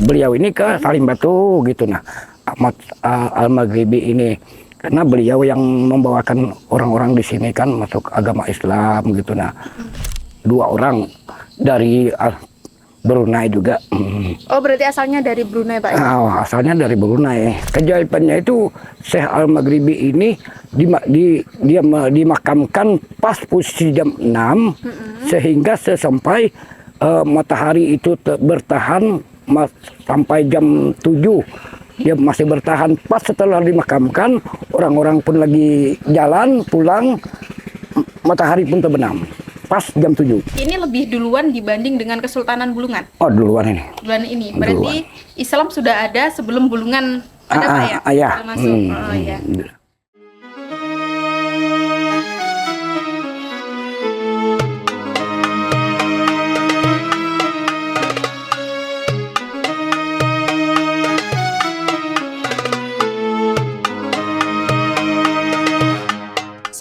beliau ini ke Salim Batu gitu. Nah, Ahmad Al-Maghribi ini karena beliau yang membawakan orang-orang di sini kan masuk agama Islam gitu. Nah, 2 orang dari Brunei juga. Oh, berarti asalnya dari Brunei, Pak? Asalnya dari Brunei. Keajaibannya itu Syekh Al-Maghribi ini dia dimakamkan pas posisi jam 6 sehingga sampai matahari itu bertahan sampai jam 7. Dia masih bertahan. Pas setelah dimakamkan, orang-orang pun lagi jalan pulang, matahari pun terbenam. Pas jam 7. Ini lebih duluan dibanding dengan Kesultanan Bulungan? Oh, duluan ini. Duluan ini. Berarti Islam sudah ada sebelum Bulungan ada, Pak ya? Iya. Masuk. Oh, iya.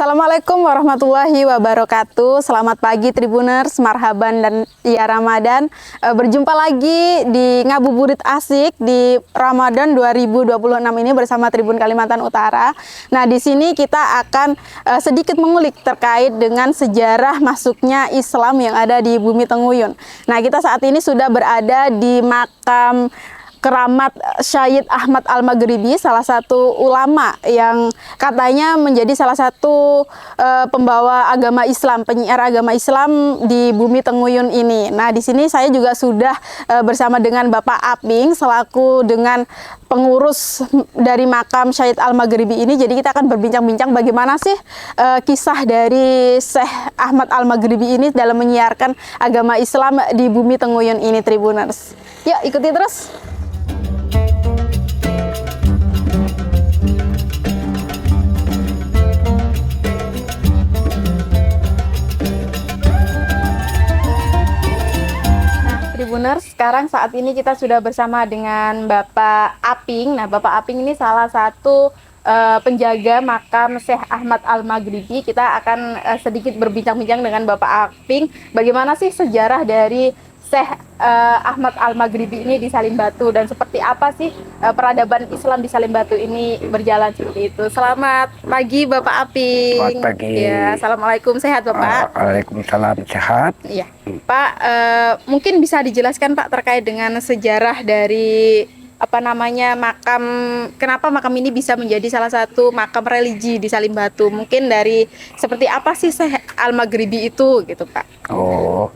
Assalamualaikum warahmatullahi wabarakatuh. Selamat pagi Tribuners, marhaban dan ya Ramadan. Berjumpa lagi di Ngabuburit Asik di Ramadan 2026 ini bersama Tribun Kalimantan Utara. Nah, di sini kita akan sedikit mengulik terkait dengan sejarah masuknya Islam yang ada di Bumi Tenguyun. Nah, kita saat ini sudah berada di makam keramat Syed Ahmad Al-Maghribi, salah satu ulama yang katanya menjadi salah satu pembawa agama Islam, penyiar agama Islam di Bumi Tenguyun ini. Nah, di sini saya juga sudah bersama dengan Bapak Aping selaku dengan pengurus dari makam Syed Al-Maghribi ini. Jadi kita akan berbincang-bincang bagaimana sih kisah dari Syekh Ahmad Al-Maghribi ini dalam menyiarkan agama Islam di Bumi Tenguyun ini, Tribuners. Yuk, ikuti terus. Tribuners, sekarang saat ini kita sudah bersama dengan Bapak Aping. Nah, Bapak Aping ini salah satu penjaga makam Syekh Ahmad Al-Maghribi. Kita akan sedikit berbincang-bincang dengan Bapak Aping. Bagaimana sih sejarah dari Syekh Ahmad Al-Maghribi ini di Salim Batu dan seperti apa sih peradaban Islam di Salim Batu ini berjalan seperti itu. Selamat pagi Bapak Aping. Selamat pagi. Ya, assalamualaikum, sehat Bapak? Waalaikumsalam, sehat. Iya, Pak, mungkin bisa dijelaskan Pak terkait dengan sejarah dari makam, kenapa makam ini bisa menjadi salah satu makam religi di Salim Batu? Mungkin dari seperti apa sih Syekh Al-Maghribi itu gitu Pak? Oh,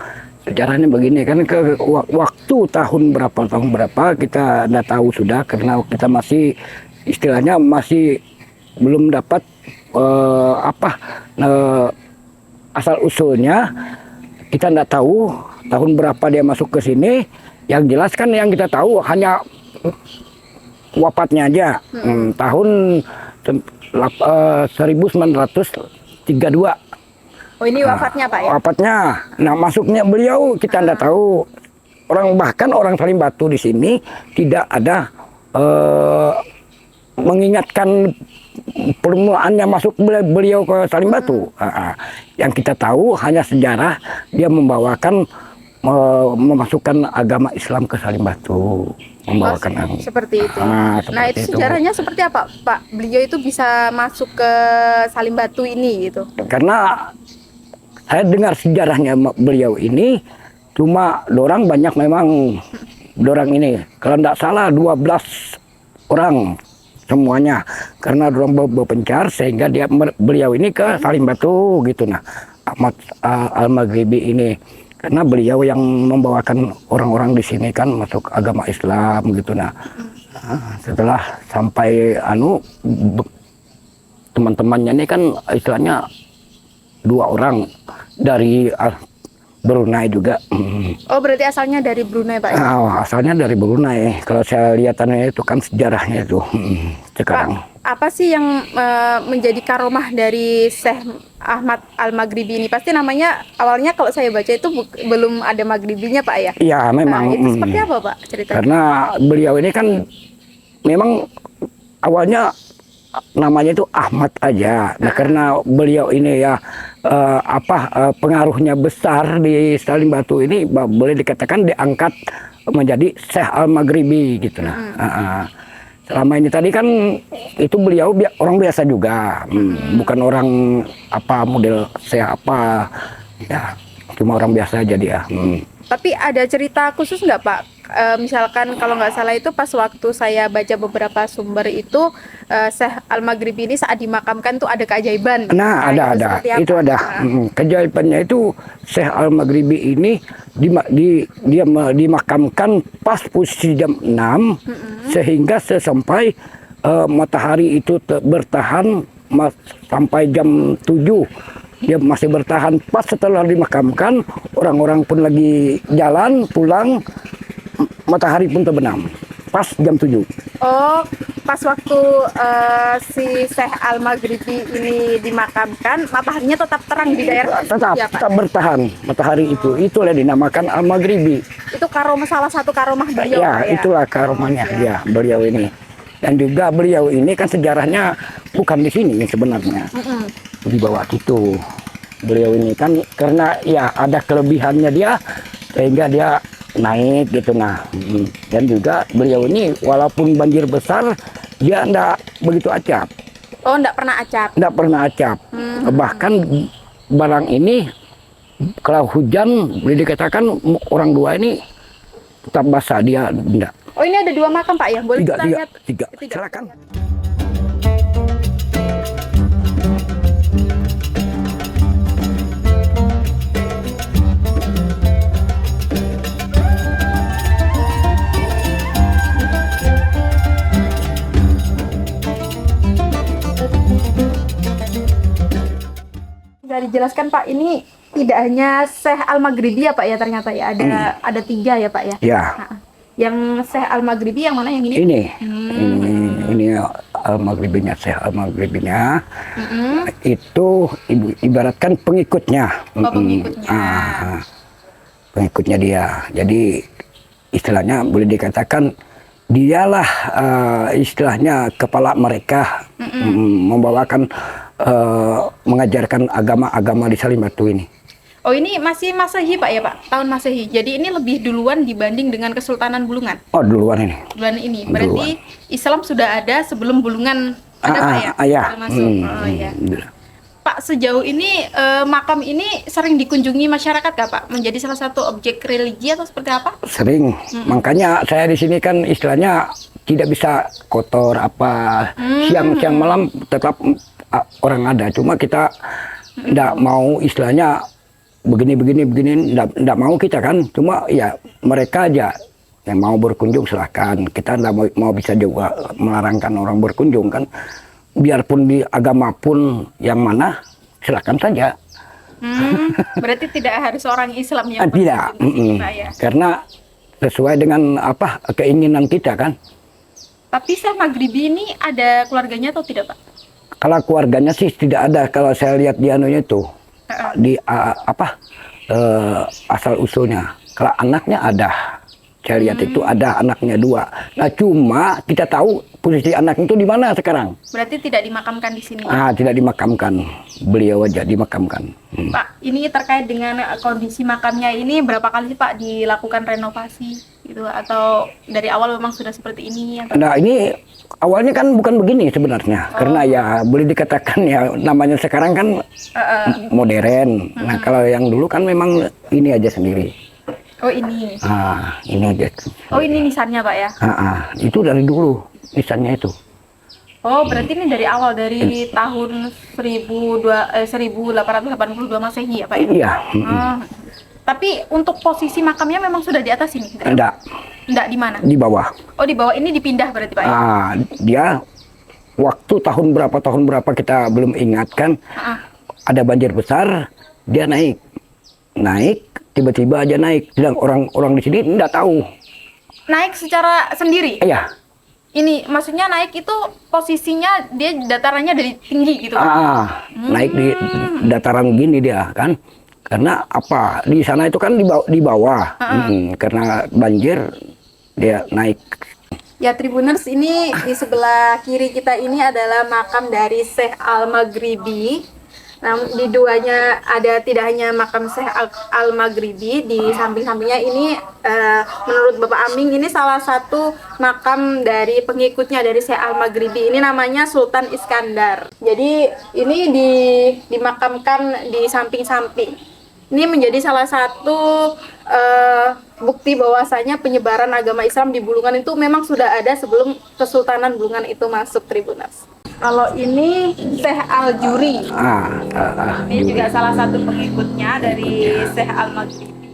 sejarahnya begini kan, ke waktu tahun berapa kita tidak tahu sudah, karena kita masih istilahnya masih belum dapat asal usulnya. Kita tidak tahu tahun berapa dia masuk ke sini. Yang jelas kan yang kita tahu hanya wafatnya aja. Tahun 1932. Oh, ini wafatnya Pak ya? Wafatnya. Nah, masuknya beliau kita tidak tahu. Bahkan orang Salim Batu di sini tidak ada mengingatkan permulaannya masuk beliau ke Salim Batu. Yang kita tahu hanya sejarah dia memasukkan agama Islam ke Salim Batu. Membawakan seperti itu. Seperti nah, itu sejarahnya seperti apa Pak? Beliau itu bisa masuk ke Salim Batu ini gitu? Karena saya dengar sejarahnya beliau ini, cuma dorang banyak memang dorang ini. Kalau tidak salah 12 orang semuanya. Karena dorang berpencar sehingga beliau ini ke Salim Batu gitu. Nah, Ahmad Al-Maghribi ini karena beliau yang membawakan orang-orang di sini kan masuk agama Islam gitu. Nah, setelah sampai teman-temannya ini kan istilahnya 2 orang dari Brunei juga. Oh, berarti asalnya dari Brunei Pak? Asalnya dari Brunei. Kalau saya lihatannya itu kan sejarahnya itu sekarang. Pak, apa sih yang menjadi karomah dari Syekh Ahmad Al-Maghribi ini? Pasti namanya awalnya kalau saya baca itu belum ada Maghribinya Pak ya? Iya, memang. Nah, itu seperti apa Pak ceritanya? Karena beliau ini kan memang awalnya namanya itu Ahmad aja. Nah, karena beliau ini ya pengaruhnya besar di Salim Batu ini, boleh dikatakan diangkat menjadi Syekh Al-Maghribi gitu nah. Selama ini tadi kan itu beliau orang biasa juga, bukan orang apa model saya apa, ya cuma orang biasa aja dia. Tapi ada cerita khusus nggak Pak? Misalkan kalau nggak salah itu pas waktu saya baca beberapa sumber itu Syekh Al-Maghribi ini saat dimakamkan tuh ada keajaiban. Nah, ada. Itu ada. Keajaibannya itu Syekh Al-Maghribi ini dia dimakamkan pas posisi jam 6 sehingga sampai matahari itu bertahan sampai jam 7. Dia masih bertahan. Pas setelah dimakamkan, orang-orang pun lagi jalan pulang, matahari pun terbenam pas jam 7. Oh, pas waktu si Syekh Al-Maghribi ini dimakamkan, mataharinya tetap terang di daerah tetap, ya, Pak? tetap bertahan matahari itulah dinamakan Al-Maghribi. Itu karomah, salah satu karomah beliau Ya, Pak, ya? itulah karomahnya dia beliau ini. Dan juga beliau ini kan sejarahnya bukan di sini sebenarnya, di bawah itu. Beliau ini kan karena ya ada kelebihannya dia sehingga dia naik gitu nah. Dan juga beliau ini walaupun banjir besar dia enggak begitu acap. Oh, enggak pernah acap. Enggak pernah acap. Bahkan barang ini kalau hujan boleh dikatakan orang dua ini tetap basah, dia enggak. Oh, ini ada 2 makam Pak ya? Boleh kita lihat? Tiga. Silakan. Bisa dijelaskan Pak, ini tidak hanya Syekh Al-Maghribi ya Pak ya, ternyata ya ada 3 ya Pak ya? Ya. Nah, yang Syekh Al-Maghribi yang mana yang ini? Ini Al-Maghribinya, Syekh Al-Maghribinya. Itu ibaratkan pengikutnya. Oh, pengikutnya. Pengikutnya dia. Jadi istilahnya boleh dikatakan dialah istilahnya kepala mereka, membawakan mengajarkan agama-agama di Salim Batu ini. Oh, ini masih Masehi Pak ya Pak? Tahun Masehi. Jadi ini lebih duluan dibanding dengan Kesultanan Bulungan. Oh, duluan ini. Duluan ini. Berarti Islam sudah ada sebelum Bulungan ada Pak ya? Ya. Sudah masuk. Oh iya. Pak, sejauh ini makam ini sering dikunjungi masyarakat gak Pak? Menjadi salah satu objek religi atau seperti apa? Sering. Makanya saya di sini kan istilahnya tidak bisa kotor apa. Siang-siang malam tetap orang ada. Cuma kita tidak mau istilahnya begini enggak mau kita kan, cuma ya mereka aja yang mau berkunjung silahkan. Kita enggak mau bisa juga melarangkan orang berkunjung kan, biarpun di agama pun yang mana silahkan saja. Berarti tidak harus orang Islam yang tidak, karena sesuai dengan apa keinginan kita kan. Tapi Syekh Maghribi ini ada keluarganya atau tidak Pak? Kalau keluarganya sih tidak ada, kalau saya lihat di anunya itu di asal usulnya. Kalau anaknya ada, saya lihat itu ada anaknya 2. Nah cuma kita tahu posisi anak itu di mana sekarang. Berarti tidak dimakamkan di sini. Tidak dimakamkan, beliau aja dimakamkan. Pak, ini terkait dengan kondisi makamnya ini berapa kali sih Pak dilakukan renovasi gitu, atau dari awal memang sudah seperti ini? Atau... Nah ini awalnya kan bukan begini sebenarnya, karena ya boleh dikatakan ya namanya sekarang kan modern. Nah kalau yang dulu kan memang ini aja sendiri. Oh ini? Ini aja. Oh ini nisannya Pak ya? Itu dari dulu nisannya itu. Oh berarti ini dari awal, dari tahun 1882 Masehi ya Pak ya? Iya. Tapi untuk posisi makamnya memang sudah di atas ini? Enggak. Enggak, di mana? Di bawah. Oh di bawah ini dipindah berarti Pak ya? Dia waktu tahun berapa kita belum ingat kan. Ada banjir besar, dia naik tiba-tiba aja naik. Sedang orang di sini enggak tahu. Naik secara sendiri? Iya. Ini maksudnya naik itu posisinya dia datarannya dari tinggi gitu? Naik di dataran gini dia kan. Karena apa? Di sana itu kan di bawah. Karena banjir dia naik. Ya Tribuners, ini di sebelah kiri kita ini adalah makam dari Syekh Al-Maghribi. Nah, di duanya ada tidak hanya makam Syekh Al-Maghribi, di samping-sampingnya ini menurut Bapak Aming ini salah satu makam dari pengikutnya dari Syekh Al-Maghribi. Ini namanya Sultan Iskandar. Jadi ini dimakamkan di samping-samping. Ini menjadi salah satu bukti bahwasanya penyebaran agama Islam di Bulungan itu memang sudah ada sebelum Kesultanan Bulungan itu masuk, Tribuners. Kalau ini Syekh Al-Juri. Ini juga salah satu pengikutnya dari Syekh Al-Maghribi.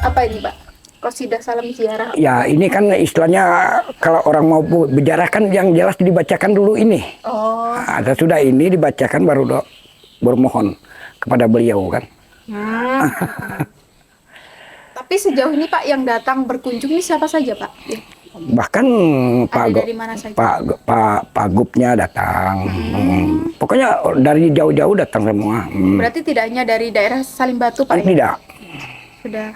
Apa ini, Pak? Qasidah Salam Ziarah. Ya, ini kan istilahnya kalau orang mau berjarah kan yang jelas dibacakan dulu ini. Oh. Nah, sudah ini dibacakan baru bermohon kepada beliau kan. Tapi sejauh ini Pak yang datang berkunjung ini siapa saja Pak? Bahkan Pak Gubnya datang. Pokoknya dari jauh-jauh datang semua. Berarti tidak hanya dari daerah Salim Batu Pak? Tidak. Sudah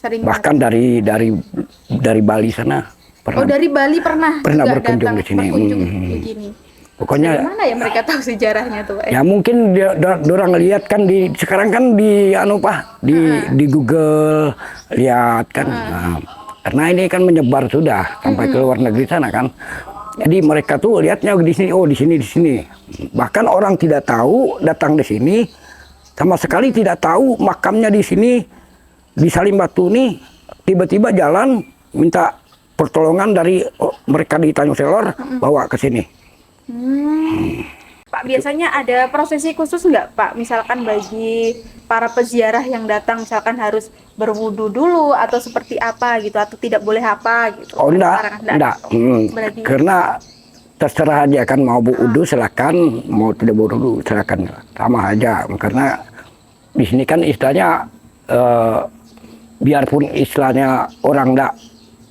sering. Bahkan dari Bali sana. Oh, dari Bali pernah berkunjung di sini. Begini. Pokoknya mana ya mereka tahu sejarahnya tuh Pak? Ya mungkin orang lihat kan sekarang kan di di Google lihat kan. Nah, karena ini kan menyebar sudah sampai ke luar negeri sana kan. Jadi mereka tuh lihatnya di sini, oh di sini. Bahkan orang tidak tahu datang di sini sama sekali tidak tahu makamnya di sini di Salim Batu nih, tiba-tiba jalan minta pertolongan dari mereka di Tanjung Selor bawa ke sini. Pak, biasanya ada prosesi khusus nggak Pak? Misalkan bagi para peziarah yang datang, misalkan harus berwudu dulu atau seperti apa gitu, atau tidak boleh apa gitu? Oh enggak. Karena terserah aja kan, mau berwudu silakan, mau tidak berwudu silakan, sama aja. Karena di sini kan istilahnya biarpun istilahnya orang enggak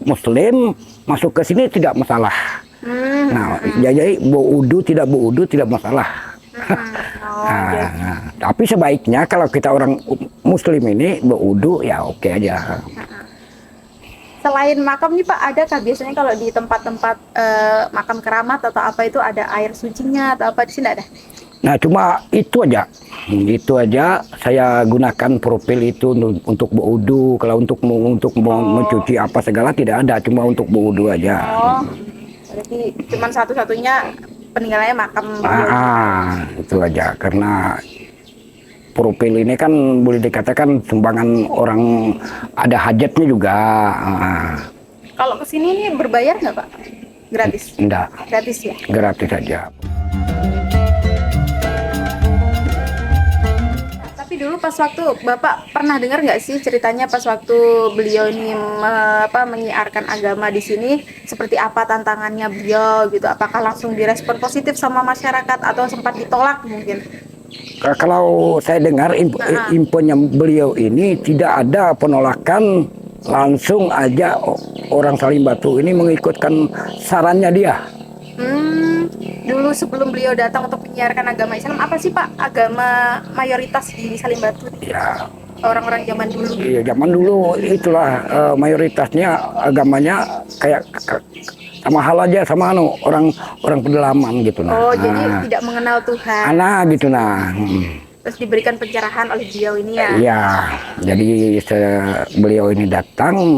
Muslim masuk ke sini tidak masalah. Nah, jadi berwudu tidak masalah. Tapi sebaiknya kalau kita orang Muslim ini berwudu ya oke aja. Selain makam nih Pak, adakah biasanya kalau di tempat-tempat makam keramat atau apa itu ada air sucinya atau apa, di sini ada? Nah, cuma itu aja saya gunakan profil itu untuk berwudu. Kalau untuk mencuci apa segala tidak ada, cuma untuk berwudu aja. Oh, berarti cuma satu-satunya peninggalannya makam. Itu aja, karena profil ini kan boleh dikatakan sumbangan orang ada hajatnya juga. Kalau kesini ini berbayar nggak Pak? Gratis? Enggak. Gratis ya? Gratis saja. Tapi dulu pas waktu Bapak pernah dengar nggak sih ceritanya pas waktu beliau ini menyiarkan agama di sini, seperti apa tantangannya beliau gitu? Apakah langsung direspon positif sama masyarakat atau sempat ditolak mungkin? Kalau saya dengar infonya beliau ini tidak ada penolakan, langsung aja orang Salim Batu ini mengikutkan sarannya dia. Dulu sebelum beliau datang untuk menyiarkan agama Islam, apa sih Pak agama mayoritas di Salim Batu? Ya, orang-orang zaman dulu. Iya, zaman dulu itulah mayoritasnya agamanya kayak sama hal aja sama orang pedalaman gitu nah. Oh, jadi tidak mengenal Tuhan. Gitu nah. Terus diberikan pencerahan oleh beliau ini ya. Iya. Jadi beliau ini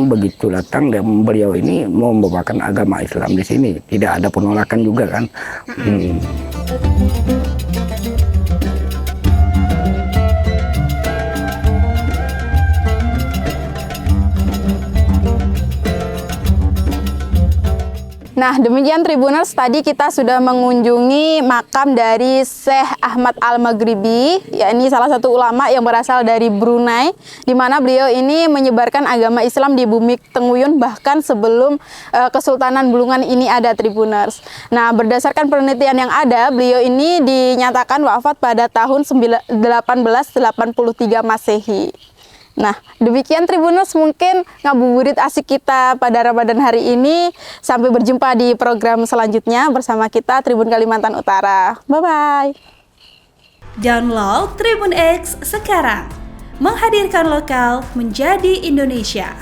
begitu datang dan beliau ini mau membawakan agama Islam di sini. Tidak ada penolakan juga kan. Nah, demikian Tribuners, tadi kita sudah mengunjungi makam dari Syekh Ahmad Al-Maghribi, yakni salah satu ulama yang berasal dari Brunei, di mana beliau ini menyebarkan agama Islam di bumi Tenguyun bahkan sebelum Kesultanan Bulungan ini ada, Tribuners. Nah, berdasarkan penelitian yang ada, beliau ini dinyatakan wafat pada tahun 1883 Masehi. Nah, demikian Tribuners mungkin ngabuburit asik kita pada Ramadan hari ini. Sampai berjumpa di program selanjutnya bersama kita Tribun Kalimantan Utara. Bye-bye. Download Tribun X sekarang. Menghadirkan lokal menjadi Indonesia.